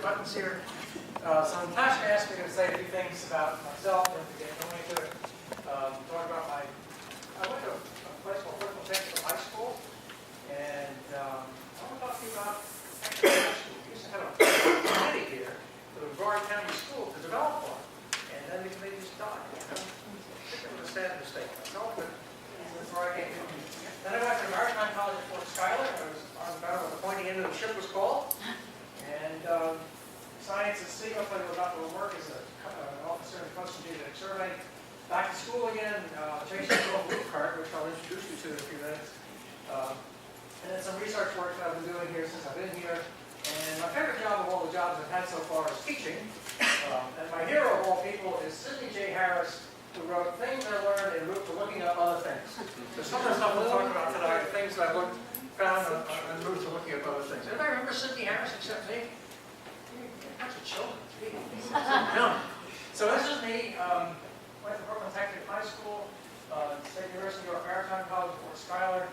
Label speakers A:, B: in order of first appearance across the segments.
A: buttons here. So Natasha asked me to say a few things about myself and to get going into it. Talk about I went to a place called Clifton, Texas High School, and I want to talk to you about high school. We used to have a committee here for the Brevard County School to develop one, and then the committee just died. You know? I think it was a sad mistake. No, but that's where I came from. Then I went to the Maritime College at Fort Schuyler. I was about what the pointy end of the ship was called. And science at sea, I'll tell you about the work as an officer in the Coastal Geodetic Survey. Back to school again, chasing a little blue card, which I'll introduce you to in a few minutes. And then some research work that I've been doing here since I've been here. And my favorite job of all the jobs I've had so far is teaching. And my hero of all people is Sidney J. Harris, who wrote Things I Learned en route to Looking Up Other Things. So some of the stuff we'll talk about tonight are things that I found en route to looking up other things. Anybody remember Sidney Harris except me? You're a bunch of children. No. So this is me. Went to Brooklyn Technical High School, State University of New York Maritime College, Fort Schuyler.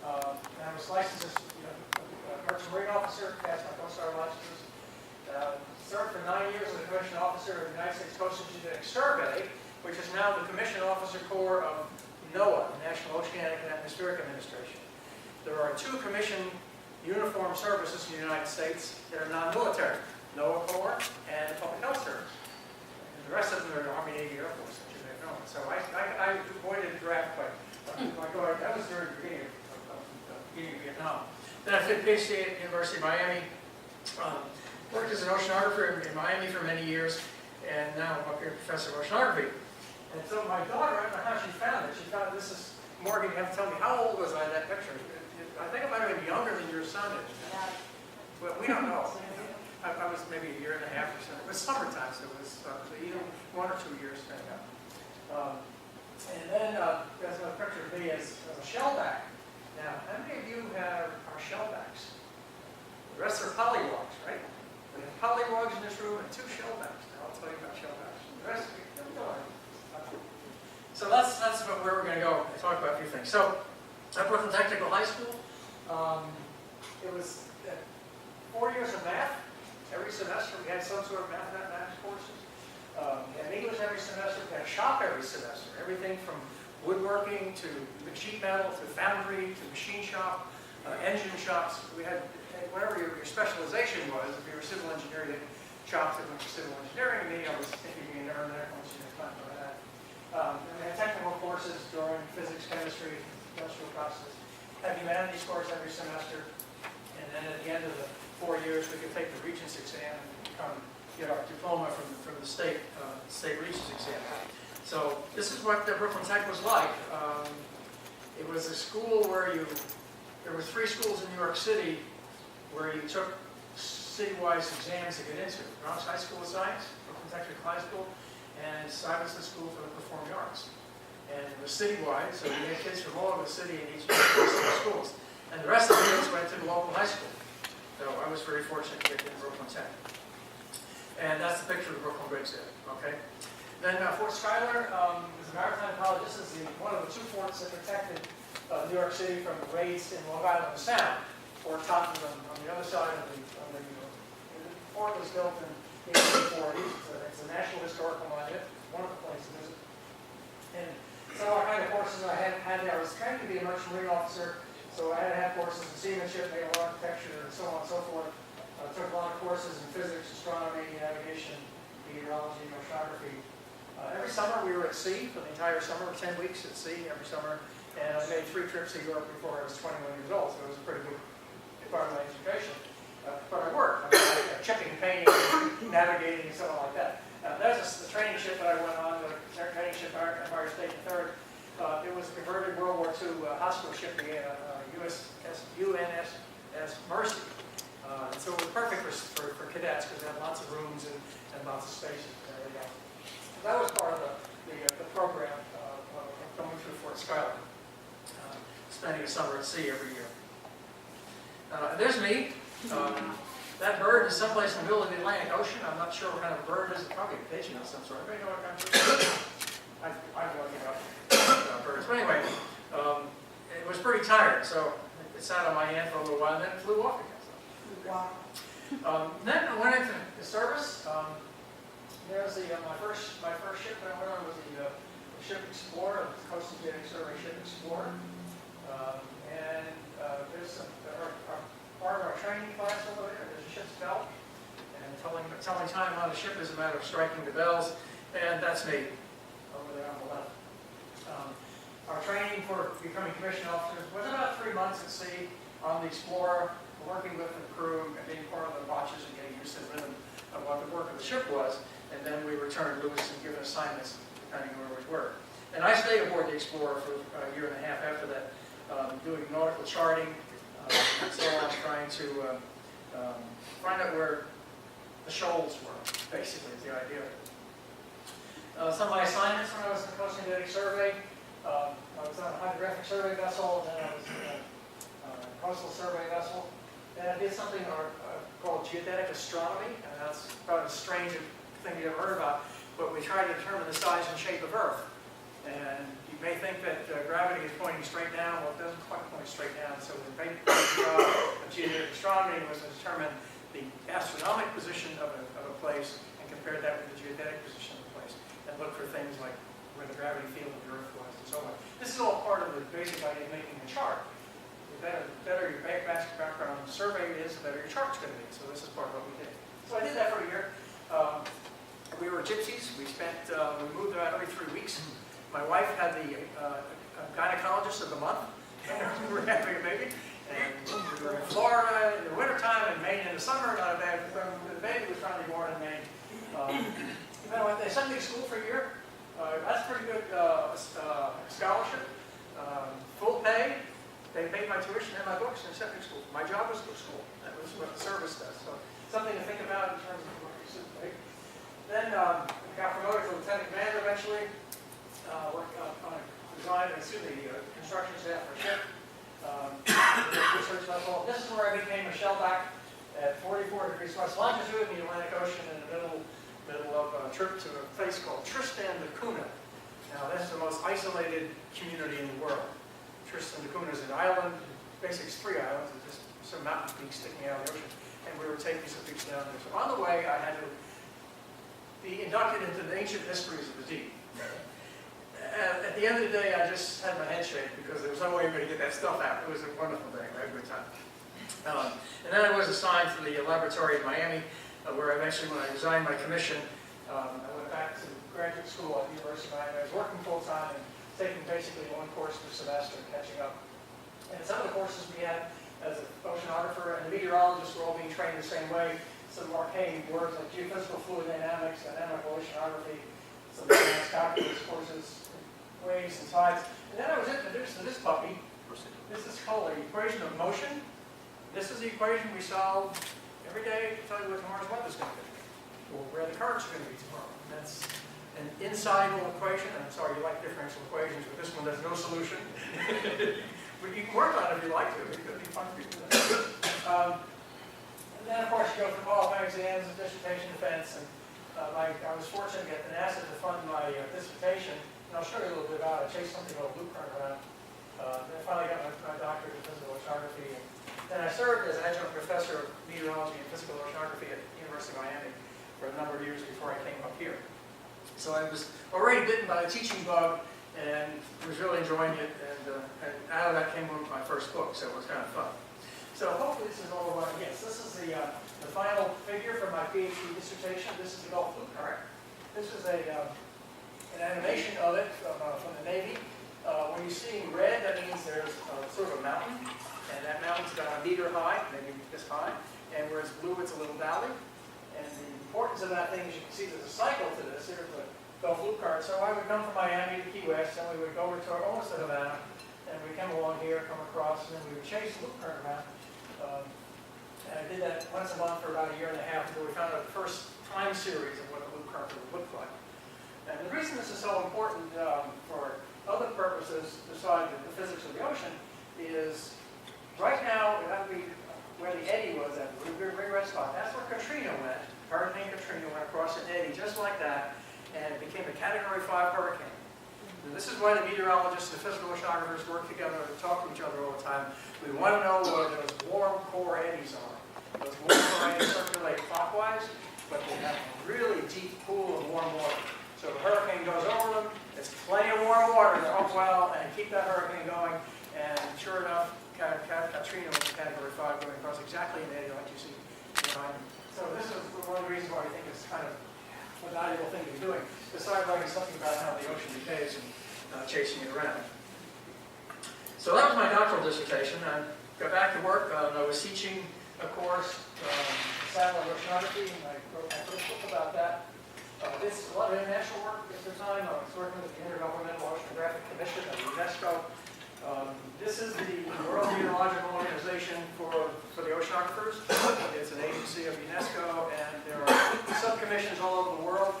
A: And I was licensed as a merchant marine officer, passed my Coast Guard licenses. Served for 9 years as a commissioned officer of the United States Coastal Geodetic Survey, which is now the Commissioned Officer Corps of NOAA, the National Oceanic and Atmospheric Administration. There are 2 commissioned uniformed services in the United States that are non-military, NOAA Corps and the Public Health Service. And the rest of them are the Army, Navy, Air Force, which you may have known. So I avoided the draft quite. That was during the beginning of Vietnam. Then I did a Ph.D. at the University of Miami. Worked as an oceanographer in Miami for many years, and now I'm up here professor of oceanography. And so my daughter, I don't know how she found it. She found this is, Morgan, you have to tell me, how old was I in that picture? I think I might have been younger than your son is. But we don't know. I was maybe a year and a half or so. It was summertime, so it was 1 or 2 years. And then there's another picture of me as a shellback. Now, how many of you are shellbacks? The rest are polywogs, right? We have polywogs in this room and 2 shellbacks. Now, I'll tell you about shellbacks. The rest of you, so that's about where we're going to go and talk about a few things. So, at Brooklyn Technical High School, it was 4 years of math. Every semester we had some sort of mathematics courses. We had English every semester. We had a shop every semester. Everything from woodworking to sheet metal to foundry to machine shop, engine shops. We had whatever your specialization was. If you were civil engineering, shops that went to civil engineering. Me, I was thinking you'd be an earn there once you had time for that. And we had technical courses during physics, chemistry, industrial processes. Had humanities course every semester. And then at the end of the 4 years, we could take the Regents exam and get our diploma from the state Regents exam. So this is what Brooklyn Tech was like. It was a school where there were 3 schools in New York City where you took city-wise exams to get into. Bronx High School of Science, Brooklyn Technical High School, and Stuyvesant School for the Performing Arts. And it was citywide, so we had kids from all over the city in each of the schools. And the rest of the kids went to the local high school. So I was very fortunate to get into Brooklyn Tech. And that's the picture of the Brooklyn Bridge there, okay? Then Fort Schuyler is a maritime college. This is one of the 2 forts that protected New York City from raids in Long Island Sound. Fort Tottenham on the other side of the fort was built in the 1840s. It's a National Historical Monument, wonderful place to visit. And some of the kind of courses I had there, I was trying to be a merchant marine officer, so I had to have courses in seamanship, naval architecture, and so on and so forth. I took a lot of courses in physics, astronomy, navigation, meteorology, oceanography. Every summer we were at sea for the entire summer, 10 weeks at sea every summer, and I made 3 trips to Europe before I was 21 years old, so it was a pretty good part of my education. But I worked. I was chipping, painting, navigating, and something like that. There's the training ship that I went on, the training ship Empire State III. It was a converted World War II hospital ship, the UNSS Mercy. And so it was perfect for cadets because it had lots of rooms and lots of spaces. That was part of the program going through Fort Schuyler, spending a summer at sea every year. There's me. That bird is someplace in the middle of the Atlantic Ocean. I'm not sure what kind of a bird it is. It's probably a pigeon of some sort. Anybody know what kind of bird it is? I'm looking up birds. But anyway, it was pretty tired, so it sat on my hand for a little while, and then it flew off again. So. Wow. Then I went into the service. There's my first ship that I went on was the Ship Explorer, the Coastal Genetic Survey Ship Explorer. And there's part of our training class over there. There's a ship's bell. And telling time on the ship is a matter of striking the bells. And that's me over there on the left. Our training for becoming commissioned officers was about 3 months at sea on the Explorer, working with the crew and being part of the watches and getting used to the rhythm of what the work of the ship was. And then we returned loose and given assignments depending on where we were. And I stayed aboard the Explorer for a year and a half after that, doing nautical charting, and so on, trying to find out where the shoals were, basically, is the idea. Some of my assignments when I was in the Coastal Genetic Survey, I was on a hydrographic survey vessel, and then I was in a coastal survey vessel. And I did something called geodetic astronomy, and that's about as strange a thing you ever heard about, but we try to determine the size and shape of Earth. And you may think that gravity is pointing straight down. Well, it doesn't quite point straight down. So the basic job of geodetic astronomy was to determine the astronomic position of a place and compare that with the geodetic position of the place, and look for things like where the gravity field of the Earth was and so on. This is all part of the basic idea of making a chart. The better your background survey is, the better your chart's going to be. So this is part of what we did. So I did that for a year. We were gypsies. We moved about every 3 weeks. My wife had the gynecologist of the month. We were having a baby. And we were in Florida in the wintertime and Maine in the summer. Not a bad thing. The baby was finally born in Maine. They sent me to school for a year. That's pretty good scholarship. Full pay. They paid my tuition and my books and sent me to school. My job was to go to school. That was what the service does. So something to think about in terms of what you should take. Then I got promoted to lieutenant commander eventually. Worked on the construction staff for a ship. Research vessel. This is where I became a shellback at 44 degrees west longitude in the Atlantic Ocean in the middle of a trip to a place called Tristan da Cunha. Now, this is the most isolated community in the world. Tristan da Cunha is an island, basically it's 3 islands, and just some mountain peaks sticking out of the ocean. And we were taking some peaks down there. So on the way, I had to be inducted into the ancient mysteries of the deep. At the end of the day, I just had my head shake because there was no way I'm going to get that stuff out. It was a wonderful thing. I had a good time. And then I was assigned to the laboratory in Miami, where eventually, when I resigned my commission, I went back to graduate school at the University of Miami. I was working full-time and taking basically 1 course per semester, catching up. And some of the courses we had as an oceanographer and a meteorologist were all being trained the same way. Some arcane words like geophysical fluid dynamics, dynamical oceanography, some advanced calculus courses, waves and tides. And then I was introduced to this puppy. This is called the equation of motion. This is the equation we solve every day to tell you what tomorrow's weather's going to be, or where the currents are going to be tomorrow. And that's an insoluble equation. And I'm sorry you like differential equations, but this one has no solution. But you can work on it if you like to. It could be fun for you to do. And then, of course, you go through qualifying exams and dissertation defense. And I was fortunate to get the NASA to fund my dissertation. And I'll show you a little bit about it. I chased something called blue current around. Then I finally got my doctorate in physical oceanography. And then I served as adjunct professor of meteorology and physical oceanography at the University of Miami for a number of years before I came up here. So I was already bitten by the teaching bug and was really enjoying it. And out of that came my first book, so it was kind of fun. So hopefully this is all what I guess. This is the final figure for my Ph.D. dissertation. This is the Gulf Blue Current. This is an animation of it from the Navy. When you see red, that means there's sort of a mountain, and that mountain's about 1 meter high, maybe this high, and where it's blue, it's a little valley. And the importance of that thing is you can see there's a cycle to this. Here's the Gulf Blue Current. So I would come from Miami to Key West, and we would go over to almost to Havana, and we'd come along here, come across, and then we would chase the blue current around. And I did that once a month for about a year and a half until we found out the first time series of what a blue current would look like. And the reason this is so important for other purposes besides the physics of the ocean is right now, that would be where the eddy was at, the big red spot. That's where Katrina went. Hurricane Katrina went across an eddy just like that, and it became a Category 5 hurricane. And this is why the meteorologists and the physical oceanographers work together to talk to each other all the time. We want to know where those warm core eddies are. Those warm core eddies are clockwise, but they have a really deep pool of warm water. So if a hurricane goes over them, it's plenty of warm water to help well and keep that hurricane going. And sure enough, Katrina was Category 5 going across exactly in the area like you see behind me. So this is one of the reasons why I think it's kind of a valuable thing to be doing, besides learning something about how the ocean decays and chasing it around. So that was my doctoral dissertation. I got back to work. I was teaching a course, satellite oceanography, and I wrote my first book about that. This is a lot of international work at the time. I was working with the Intergovernmental Oceanographic Commission of UNESCO. This is the World Meteorological Organization for the oceanographers. It's an agency of UNESCO, and there are subcommissions all over the world.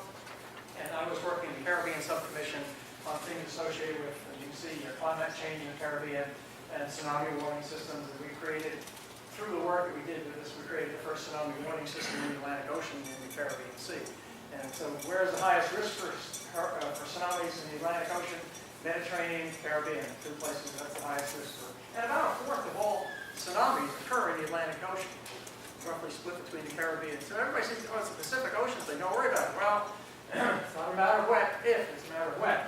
A: And I was working in the Caribbean subcommission on things associated with, as you can see, climate change in the Caribbean and tsunami warning systems that we created. Through the work that we did with this, we created the first tsunami warning system in the Atlantic Ocean and the Caribbean Sea. And so where's the highest risk for tsunamis in the Atlantic Ocean? Mediterranean, Caribbean, two places that's the highest risk for. And about a fourth of all tsunamis occur in the Atlantic Ocean, roughly split between the Caribbean. So everybody says, oh, it's the Pacific Ocean, so don't worry about it. Well, it's not a matter of it's a matter of when.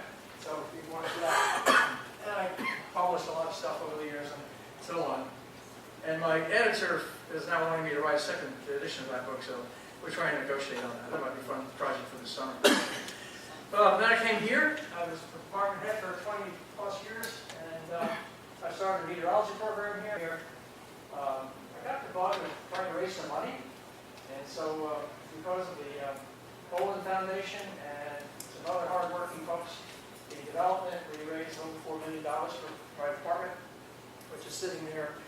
A: So if you want to do that. And I published a lot of stuff over the years and so on. And my editor is now wanting me to write a second edition of that book, so we're trying to negotiate on that. That might be a fun project for the summer. Then I came here. I was department head for 20 plus years, and I started a meteorology program here. I got involved with trying to raise some money, and so because of the Poland Foundation and some other hard-working folks in development, we raised over $4 million for my department, which is sitting there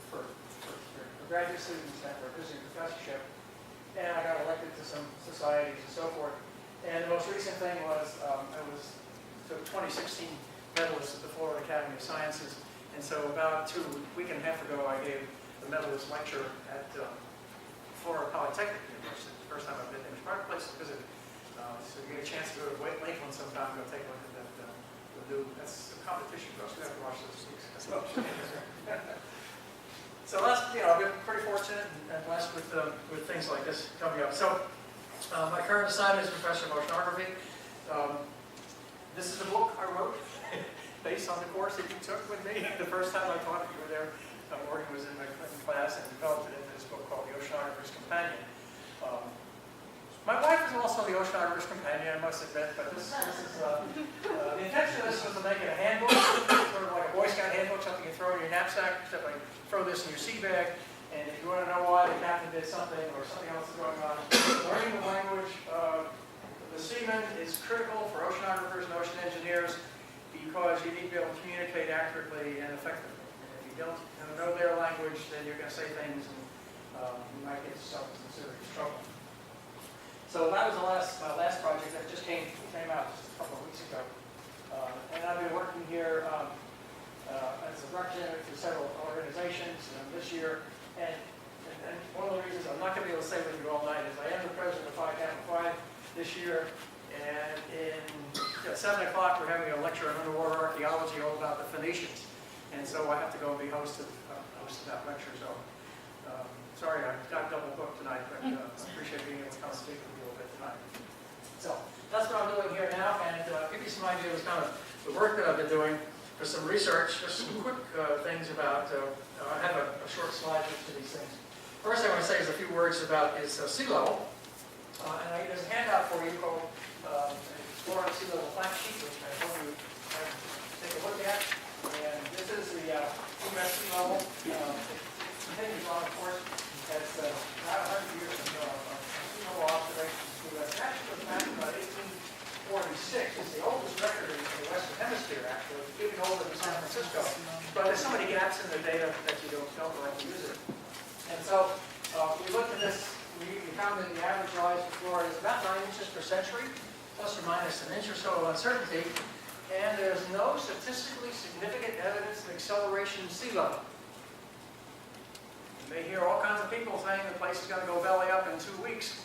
A: for graduate students and for a visiting professorship. And I got elected to some societies and so forth. And the most recent thing was I was the 2016 medalist at the Florida Academy of Sciences. And so about a week and a half ago, I gave the medalist lecture at Florida Polytechnic University. The first time I've been there. It's a private place to visit. So you get a chance to go to Lakeland sometime, go take a look at that. That's a competition for us. We have to watch those weeks. So that's, I've been pretty fortunate and blessed with things like this coming up. So my current assignment is Professor of Oceanography. This is a book I wrote based on the course that you took with me the first time I taught it. You were there. Morgan was in my class and developed it into this book called The Oceanographer's Companion. My wife is also the Oceanographer's Companion, I must admit, but this is the intention of this was to make it a handbook, sort of like a Boy Scout handbook, something you throw in your knapsack, except like throw this in your sea bag, and if you want to know why the captain did something or something else is going on, learning the language of the seaman is critical for oceanographers and ocean engineers because you need to be able to communicate accurately and effectively. And if you don't know their language, then you're going to say things and you might get yourself in some serious trouble. So that was my last project that just came out just a couple of weeks ago. And I've been working here as a representative for several organizations this year. And one of the reasons I'm not going to be able to stay with you all night is I am the president of Phi Kappa Phi this year. And at 7 o'clock, we're having a lecture on underwater archaeology all about the Phoenicians. And so I have to go and be host of that lecture. So sorry, I got double booked tonight, but I appreciate being able to come and speak with you a little bit tonight. So that's what I'm doing here now, and give you some ideas kind of the work that I've been doing for some research, just some quick things about, I have a short slide to these things. First I want to say is a few words about sea level. And there's a handout for you called Exploring Sea Level Fact Sheet, which I hope you take a look at. And this is the U.S. sea level. It continues on, of course, as about 100 years of sea level observations in the U.S. It actually goes back to about 1846. It's the oldest record in the Western Hemisphere, actually, even older than San Francisco. But there's so many gaps in the data that you don't like to use it. And so we looked at this. We found that the average rise in Florida is about 9 inches per century, plus or minus an inch or so of uncertainty. And there's no statistically significant evidence of acceleration in sea level. You may hear all kinds of people saying the place is going to go belly up in 2 weeks.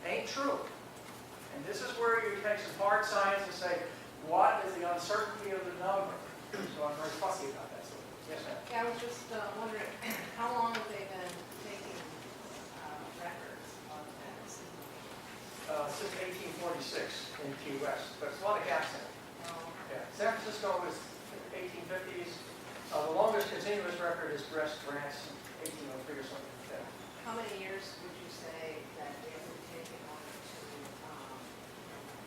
A: Ain't true. And this is where you take some hard science and say, what is the uncertainty of the number? So I'm very fussy about that. So, yes, ma'am.
B: Yeah, I was just wondering, how long have they been taking records of
A: since 1846 in Key West, but there's a lot of gaps in it. Yeah. San Francisco was 1850s. The longest continuous record is Brest Grants, 1803 or something like that.
B: How many years would you say that it would take in order to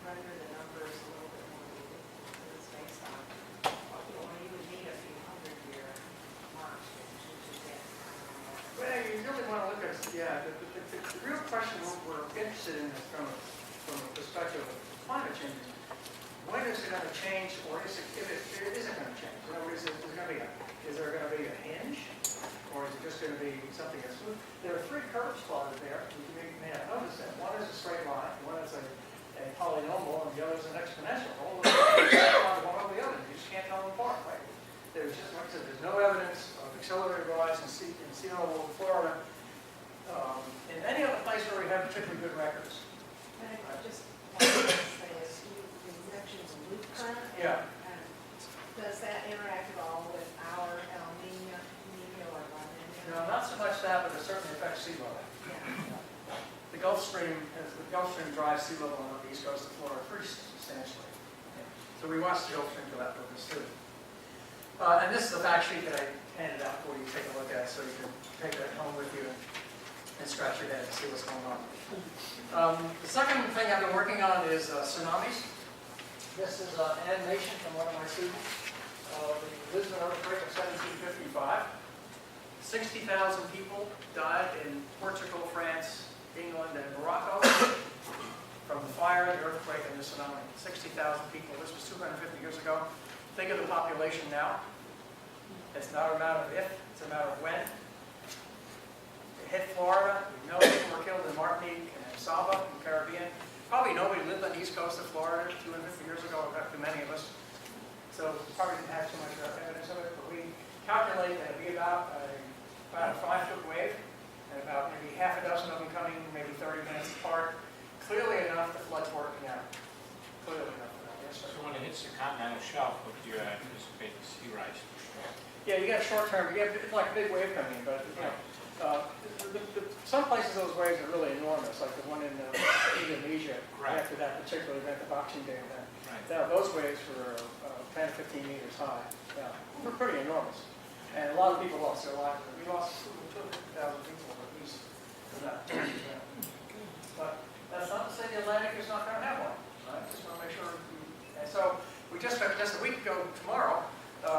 B: render the numbers a little bit more ubiquitous based on, when you would need a few 100-year marks to get?
A: Well, you really want to look at, yeah, the real question we're interested in is from a perspective of climate change. When is it going to change, or is it isn't going to change? In other words, is there going to be a hinge, or is it just going to be something that's smooth? There are three curves plotted there. You may not notice that. One is a straight line, one is a polynomial, and the other is an exponential. All of them are one over the other. You just can't tell them apart, right? There's just, like I said, there's no evidence of accelerated rise in sea level in Florida in any other place where we have particularly good records.
B: And I just want to say, you mentioned the loop current.
A: Yeah.
B: And does that interact at all with our El Nino or La Nina?
A: No, not so much that, but it certainly affects sea level.
B: Yeah.
A: The Gulf Stream drives sea level on the east coast of Florida pretty substantially. So we watch the Gulf Stream for that purpose too. And this is the fact sheet that I handed out for you to take a look at, so you can take that home with you and scratch your head and see what's going on. The second thing I've been working on is tsunamis. This is an animation from one of my students. The Lisbon earthquake of 1755. 60,000 people died in Portugal, France, England, and Morocco from the fire, the earthquake, and the tsunami. 60,000 people. This was 250 years ago. Think of the population now. It's not a matter of if, it's a matter of when. It hit Florida. We know people were killed in Martinique and Saba in the Caribbean. Probably nobody lived on the east coast of Florida 250 years ago, not too many of us. So probably didn't have too much evidence of it, but we calculate that it'd be about a 5-foot wave, and about maybe half a dozen of them coming maybe 30 minutes apart. Clearly enough to flood Florida Canal. Clearly enough for that, yes, sir.
C: So when it hits the continental shelf, what do you anticipate the sea rise?
A: Yeah, you got short term, you have, it's like a big wave coming in, but you know, some places those waves are really enormous, like the one in Indonesia,
C: Right.
A: after that particular event, the Boxing Day event.
C: Right.
A: Now, those waves were 10 to 15 meters high. Yeah, they're pretty enormous. And a lot of people lost their lives. We lost 250,000 people at least from that. But that's not to say the Atlantic is not going to have one. Right? Just want to make sure. And so we just a week ago tomorrow,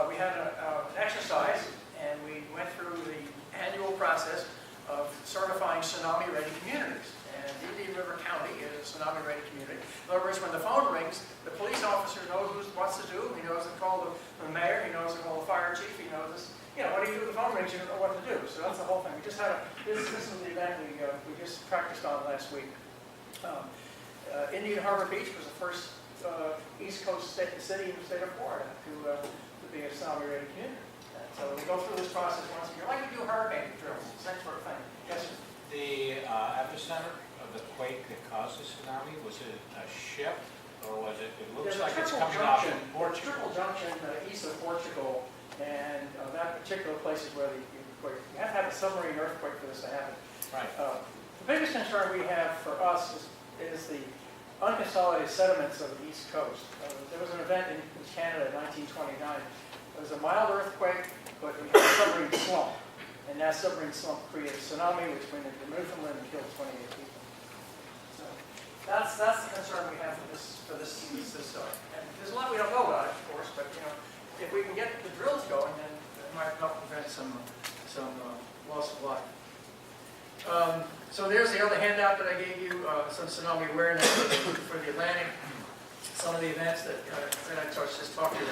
A: we had an exercise, and we went through the annual process of certifying tsunami-ready communities. And Indian River County is a tsunami-ready community. In other words, when the phone rings, the police officer knows what to do. He knows to call the mayor. He knows to call the fire chief. He knows this. You know, what do you do when the phone rings? You don't know what to do. So that's the whole thing. We just had this is the event we just practiced on last week. Indian Harbor Beach was the first East Coast city in the state of Florida to be a tsunami-ready community. And so we go through this process once a year, like we do hurricane drills, same sort of thing. Yes, sir?
C: The epicenter of the quake that caused the tsunami, was it a ship, or was it, it looks like it's coming out from Portugal.
A: Triple junction east of Portugal, and that particular place is where the earthquake, you have to have a submarine earthquake for this to happen.
C: Right.
A: The biggest concern we have for us is the unconsolidated sediments of the East Coast. There was an event in Canada in 1929. It was a mild earthquake, but we had a submarine slump. And that submarine slump created a tsunami, which went into Newfoundland and killed 28 people. So that's the concern we have for this study. And there's a lot we don't know about it, of course, but you know, if we can get the drills going, then it might help prevent some loss of life. So there's the other handout that I gave you, some tsunami awareness for the Atlantic, some of the events that I just talked to you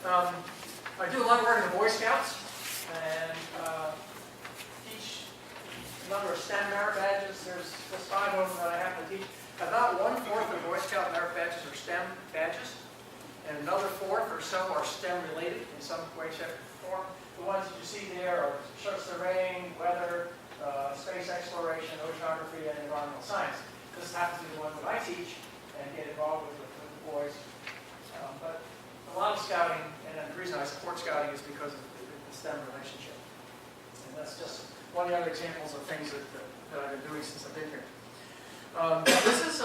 A: about. I do a lot of work in the Boy Scouts, and teach a number of STEM merit badges. There's 5 of them that I have to teach. About 1/4 of Boy Scout merit badges are STEM badges, and another 1/4 or so are STEM related in some way, shape, or form. The ones that you see there are surveying, weather, space exploration, oceanography, and environmental science. This happens to be the one that I teach and get involved with the boys. But a lot of scouting, and the reason I support scouting is because of the STEM relationship. And that's just one of the other examples of things that I've been doing since I've been here. This is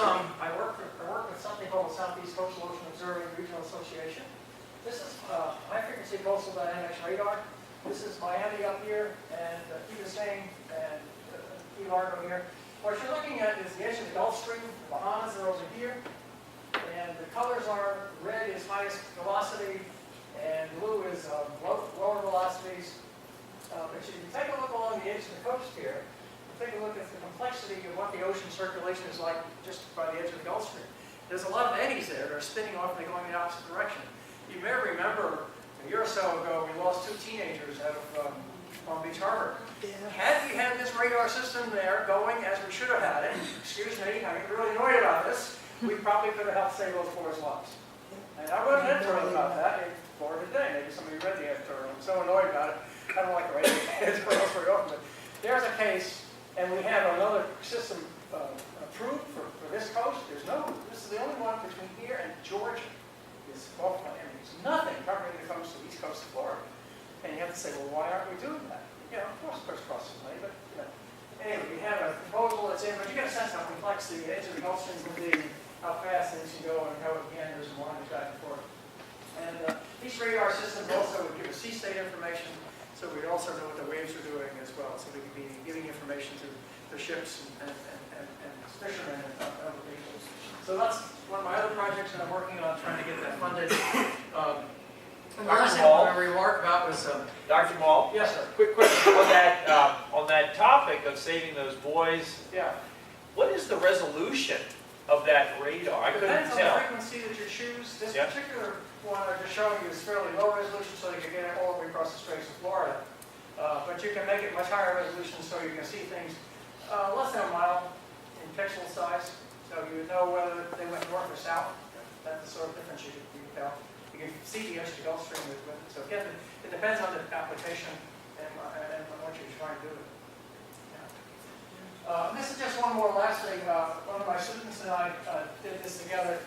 A: Southeast Coastal Ocean Observing Regional Association. This is high frequency coastal dynamics radar. This is Miami up here, and Key Biscayne, and Key Largo here. What you're looking at is the edge of the Gulf Stream. The Bahamas are over here, and the colors are red is highest velocity, and blue is lower velocities. But if you take a look along the edge of the coast here, take a look at the complexity of what the ocean circulation is like just by the edge of the Gulf Stream. There's a lot of eddies there that are spinning off and they're going in the opposite direction. You may remember a year or so ago we lost 2 teenagers out of Long Beach Harbor.
D: Yeah.
A: Had we had this radar system there going as we should have had it, excuse me, I get really annoyed about this, we probably could have helped save those boys' lives. And I wrote an editorial about that in Florida Today. Maybe somebody read the editorial. I'm so annoyed about it. I don't like writing editorials very often, but there's a case. And we have another system approved for this coast. This is the only one between here and Georgia. It's off Miami. There's nothing covering the coast, the east coast of Florida. And you have to say, well, why aren't we doing that? You know, of course, costs money, but you know. Anyway, we have a proposal that's in, but you get a sense how complex the edge of the Gulf Stream can be, how fast things can go, and how it meanders and wanders back and forth. And these radar systems also would give us sea state information. So we'd also know what the waves are doing as well, so we could be giving information to the ships and fishermen and other people. So that's one of my other projects that I'm working on, trying to get that funded. And the last thing I want to remark about was...
E: Dr. Maul?
A: Yes, sir.
E: Quick question on that topic of saving those boys.
A: Yeah.
E: What is the resolution of that radar? I couldn't
A: Depends on the
E: tell.
A: frequency that you choose. This
E: Yeah.
A: particular one I'm just showing you is fairly low resolution, so you can get it all the way across the Straits of Florida. But you can make it much higher resolution so you can see things less than a mile in pixel size. So you know whether they went north or south. That's the sort of difference you can tell. You can see the edge of the Gulf Stream with it. So again, it depends on the application and what you're trying to do with it. Yeah. This is just one more last thing. One of my students and I did this together.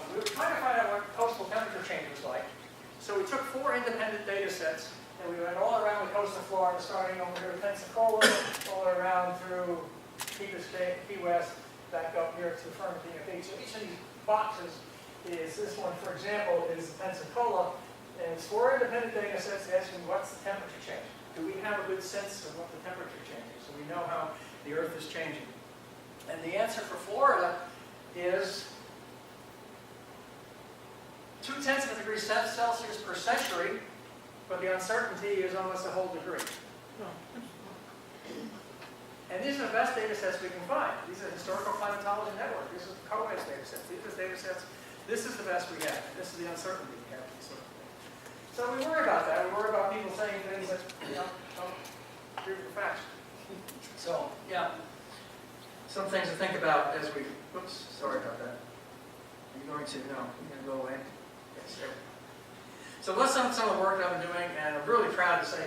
A: We were trying to find out what coastal temperature change was like. So we took 4 independent data sets, and we went all around the coast of Florida, starting over here at Pensacola, all the way around through Key Biscayne, Key West, back up here to Fernandina Beach. So each of these boxes is, this one, for example, is Pensacola, and it's 4 independent data sets asking what's the temperature change. Do we have a good sense of what the temperature change is, so we know how the Earth is changing? And the answer for Florida is 0.2 degrees Celsius per century, but the uncertainty is almost a whole degree. And these are the best data sets we can find. These are Historical Climatology Network. This is COMEX data sets. These are data sets. This is the best we have. This is the uncertainty we have. So we worry about that. We worry about people saying things that don't agree with the facts. So, yeah. Some things to think about as we, oops, sorry about that. Are you going to, no, you're going to go away? Yes, there. So that's some of the work I've been doing, and I'm really proud to say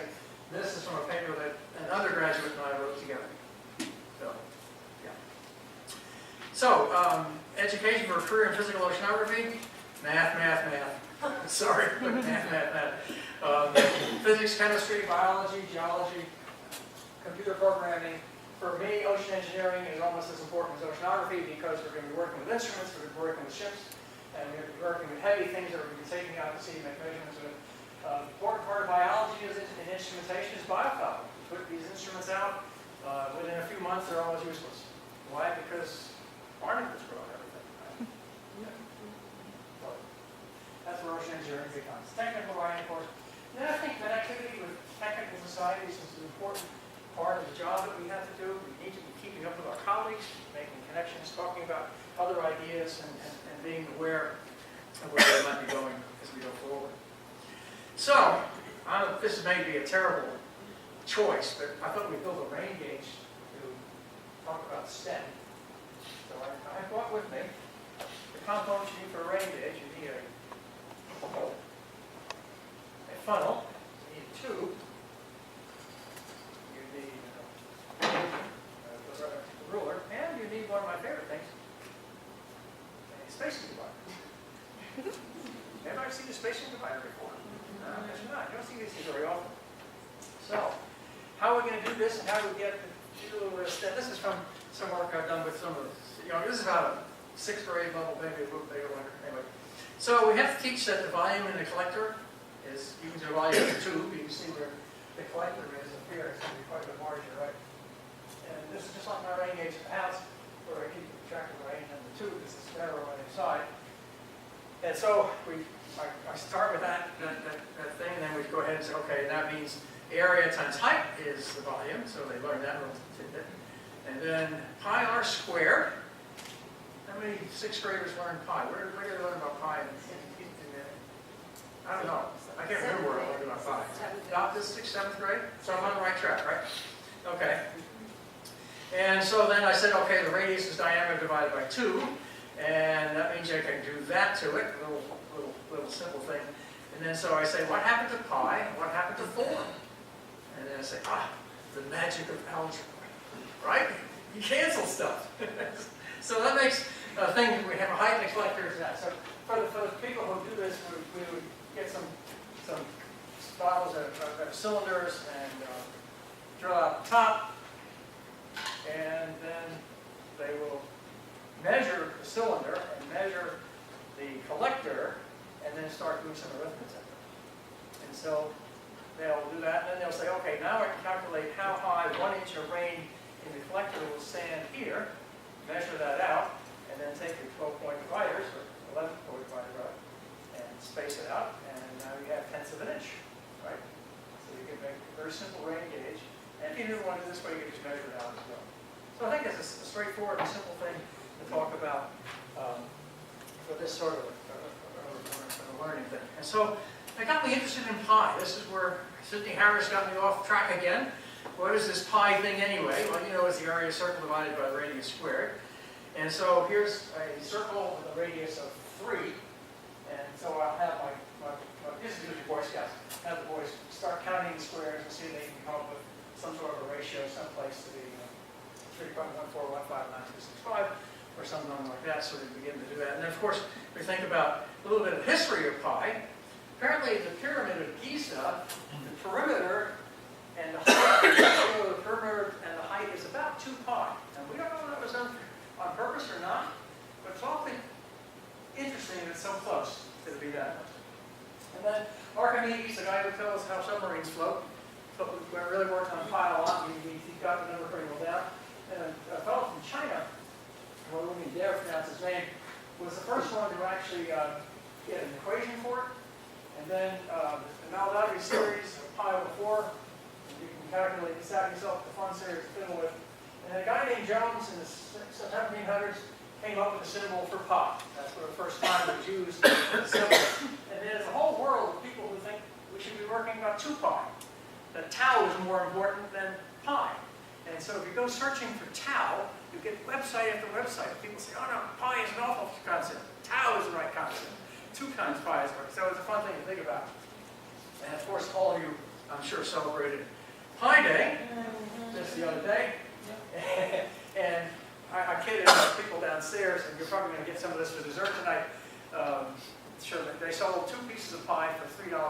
A: this is from a paper that an undergraduate and I wrote together. So, yeah. So, education for a career in physical oceanography, math. Sorry, but math. Physics, chemistry, biology, geology, computer programming. For me, ocean engineering is almost as important as oceanography because we're going to be working with instruments, we're going to be working with ships, and we're going to be working with heavy things that we're going to be taking out to sea, make measurements with. Important part of biology is in instrumentation is biofouling. Put these instruments out, within a few months they're almost useless. Why? Because barnacles grow and everything. Right? Yeah. So that's where ocean engineering becomes. Technical writing, of course. And then I think that activity with technical societies is an important part of the job that we have to do. We need to be keeping up with our colleagues, making connections, talking about other ideas, and being aware of where they might be going as we go forward. So, I don't know if this may be a terrible choice, but I thought we'd build a rain gauge to talk about STEM. So I brought with me the components you need for a rain gauge. You need a funnel, you need a tube, you need a ruler, and you need one of my favorite things, a spacing divider. Anybody seen a spacing divider before? No, I guess not. You don't see these things very often. So, how are we going to do this, and how do we get to this is from some work I've done with some of this. This is about a 6th grade level, maybe a little bigger one, anyway. So we have to teach that the volume in the collector is equal to the volume of the tube. You can see where the collector is up here. It's going to be quite a bit larger, right? And this is just like my rain gauge at the house, where I keep track of the rain and the tube is this narrow on the side. And so I start with that thing, and then we go ahead and say, okay, that means area times height is the volume. So they learn that little tidbit. And then pi r squared. How many 6th graders learn pi? Where did they learn about pi? I don't know. I can't remember where I learned about pi. About this 6th, 7th grade? So I'm on the right track, right? Okay. And so then I said, okay, the radius is diameter divided by 2. And that means I can do that to it, a little simple thing. And then so I say, what happened to pi? What happened to 4? And then I say, the magic of algebra, right? You cancel stuff. So that makes a thing, we have a height and a collector is that. So for the people who do this, we would get some bottles of cylinders and drill out the top, and then they will measure the cylinder and measure the collector, and then start doing some arithmetic. And so they'll do that, and then they'll say, okay, now I can calculate how high 1 inch of rain in the collector will stand here, measure that out, and then take your 12-point dividers, or 11-point divider, and space it out, and now you have tenths of an inch, right? So you can make a very simple rain gauge, and if you didn't want to do this way, you can just measure it out as well. So I think it's a straightforward and simple thing to talk about for this sort of a learning thing. And so it got me interested in pi. This is where Sidney Harris got me off track again. What is this pi thing anyway? Well, you know, it's the area of a circle divided by the radius squared. And so here's a circle with a radius of 3. And so I'll have this is usually Boy Scouts, have the boys start counting the squares and see if they can come up with some sort of a ratio someplace to be 3.14159265 or something like that, so they begin to do that. And then, of course, we think about a little bit of history of pi. Apparently, the pyramid of Giza, the perimeter and the height, the perimeter and the height is about 2 pi. And we don't know if that was done on purpose or not, but it's awfully interesting that it's so close to be that much. And then Archimedes, the guy who tells us how submarines float, really worked on pi a lot. He got the number pretty well down. And a fellow from China, I wouldn't dare pronounce his name, was the first one to actually get an equation for it. And then the Maul series of pi over 4, you can calculate this out yourself, the fun series to fiddle with. And a guy named Jones in the 1700s came up with a symbol for pi. That's for the first time it was used as a symbol. And there's a whole world of people who think we should be working about 2 pi. That tau is more important than pi. And so if you go searching for tau, you get website after website. People say, oh no, pi is an awful concept. Tau is the right concept. 2 times pi is right. So it's a fun thing to think about. And of course, all of you, I'm sure, celebrated Pi Day just the other day. And I kidded people downstairs, and you're probably going to get some of this for dessert tonight. Sure, they sold 2 pieces of pie for $3.14. I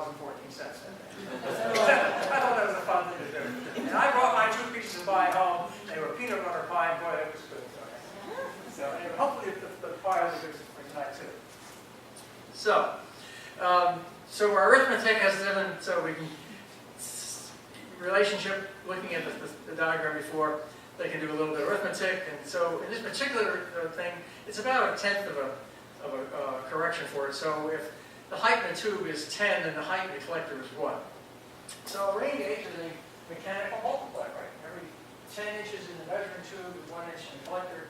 A: thought that was a fun thing to do. And I brought my 2 pieces of pie home. They were peanut butter pie, and boy, that was good. So anyway, hopefully the pie will be good for tonight too. So, so our arithmetic has given, so we can relationship. Looking at the diagram before, they can do a little bit of arithmetic, and so in this particular thing, it's about 1/10 of a correction for it. So if the height in the tube is 10, then the height in the collector is 1. So a rain gauge is a mechanical multiplier, right? Every 10 inches in the measuring tube is 1 inch in the collector.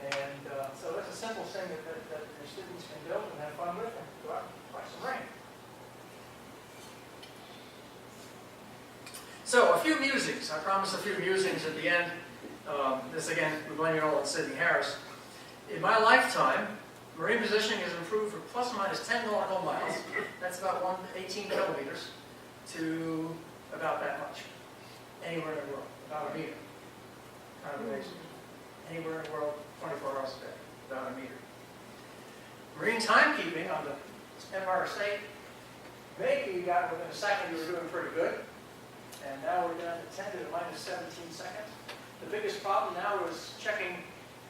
A: And so that's a simple thing that your students can build and have fun with and go out and buy some rain. So a few musings. I promised a few musings at the end. This again, we blame it all on Sidney Harris. In my lifetime, marine positioning has improved from plus or minus 10 nautical miles, that's about 18 kilometers, to about that much. Anywhere in the world, about a meter. Kind of amazing. Anywhere in the world, 24 hours a day, about a meter. Marine timekeeping on the Empire State, maybe we got within a second, we were doing pretty good. And now we're down to 10 to the minus 17 seconds. The biggest problem now is checking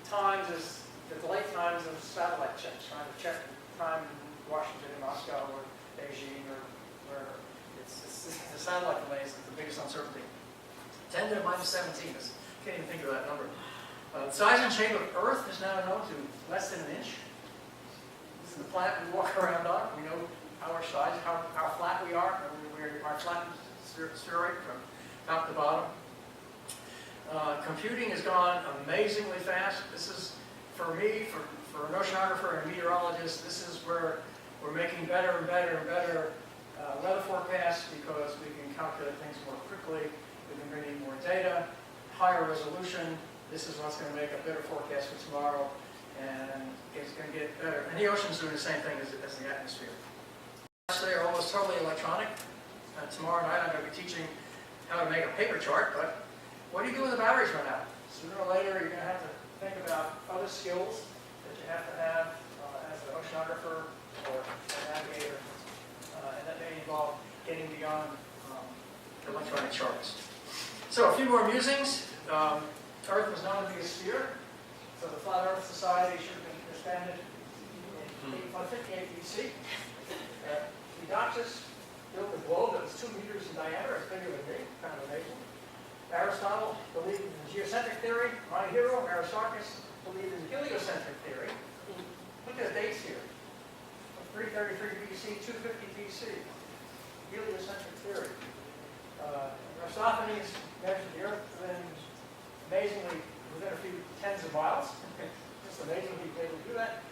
A: times as the delay times of satellite checks, trying to check the time in Washington and Moscow or Beijing or wherever. The satellite delay is the biggest uncertainty. 10 to the minus 17 is, can't even think of that number. The size and shape of Earth is now known to less than an inch. This is the planet we walk around on. We know our size, how flat we are. Our flat spheroid from top to bottom. Computing has gone amazingly fast. This is, for me, for an oceanographer and a meteorologist, this is where we're making better and better and better weather forecasts because we can calculate things more quickly, we can bring in more data, higher resolution. This is what's going to make a better forecast for tomorrow, and it's going to get better. And the ocean's doing the same thing as the atmosphere. They are almost totally electronic. Tomorrow night I'm going to be teaching how to make a paper chart, but what do you do when the batteries run out? Sooner or later you're going to have to think about other skills that you have to have as an oceanographer or a navigator, and that may involve getting beyond electronic charts. So a few more musings. Earth was known to be a sphere, so the Flat Earth Society should have been disbanded in 858 BC. Eudoxus built a globe that was 2 meters in diameter, it's bigger than me, kind of amazing. Aristotle believed in the geocentric theory. My hero, Aristarchus, believed in the heliocentric theory. Look at the dates here. 333 BC, 250 BC. Heliocentric theory. Aristophanes measured the Earth amazingly within a few tens of miles. Just amazing he was able to do that.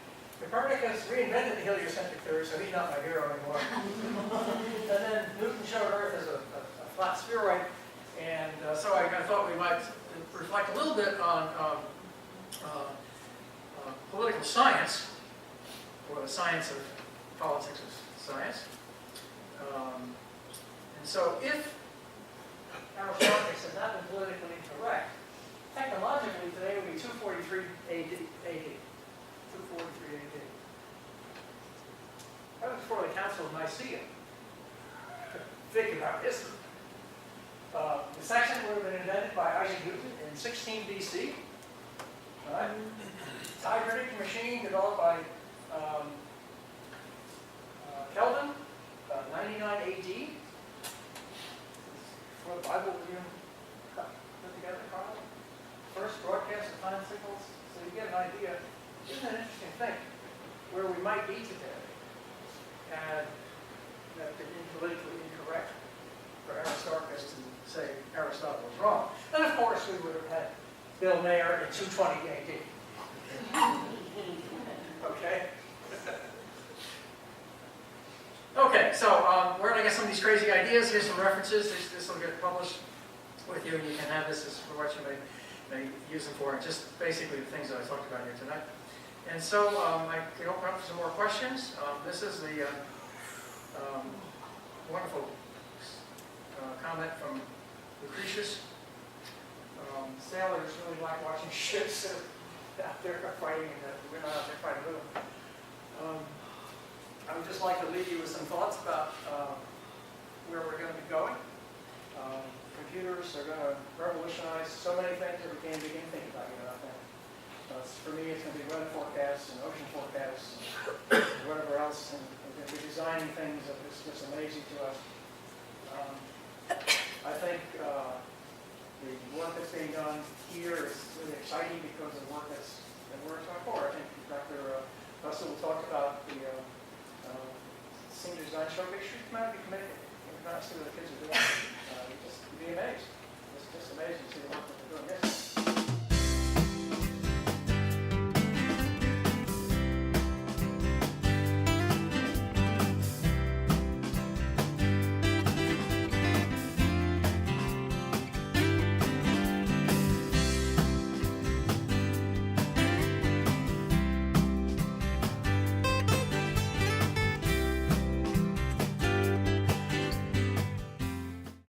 A: Copernicus reinvented the heliocentric theory, so he's not my hero anymore. And then Newton showed Earth as a flat spheroid, and so I thought we might reflect a little bit on political science, or the science of politics of science. And so if Aristarchus had not been politically incorrect, technologically today would be 243 AD. 243 AD. That was before the Council of Nicaea. Think about history. The section would have been invented by Isaac Newton in 16 BC. Right? Tide predicting machine developed by Kelvin, 99 AD. Before the Bible was even put together, probably. First broadcast of time signals. So you get an idea. Isn't it an interesting thing where we might be today had that been politically incorrect for Aristarchus to say Aristotle was wrong? And of course we would have had Bill Mayer in 220 AD. Okay? Okay, so where did I get some of these crazy ideas? Here's some references. This will get published with you, and you can have this as for what you may use them for, and just basically the things that I talked about here tonight. And so I can open up for some more questions. This is the wonderful comment from Lucretius. Sailors really like watching ships out there fighting, and we're not out there fighting with them. I would just like to leave you with some thoughts about where we're going to be going. Computers are going to revolutionize so many things that we can't begin thinking about. For me, it's going to be weather forecasts and ocean forecasts and whatever else. And we're going to be designing things that is just amazing to us. I think the work that's being done here is really exciting because of the work that we're going for. I think Dr. Russell will talk about the senior design showcase. You come out and be committed. You come out and see what the kids are doing. You'd just be amazed. It's just amazing to see the work that they're doing. Yes?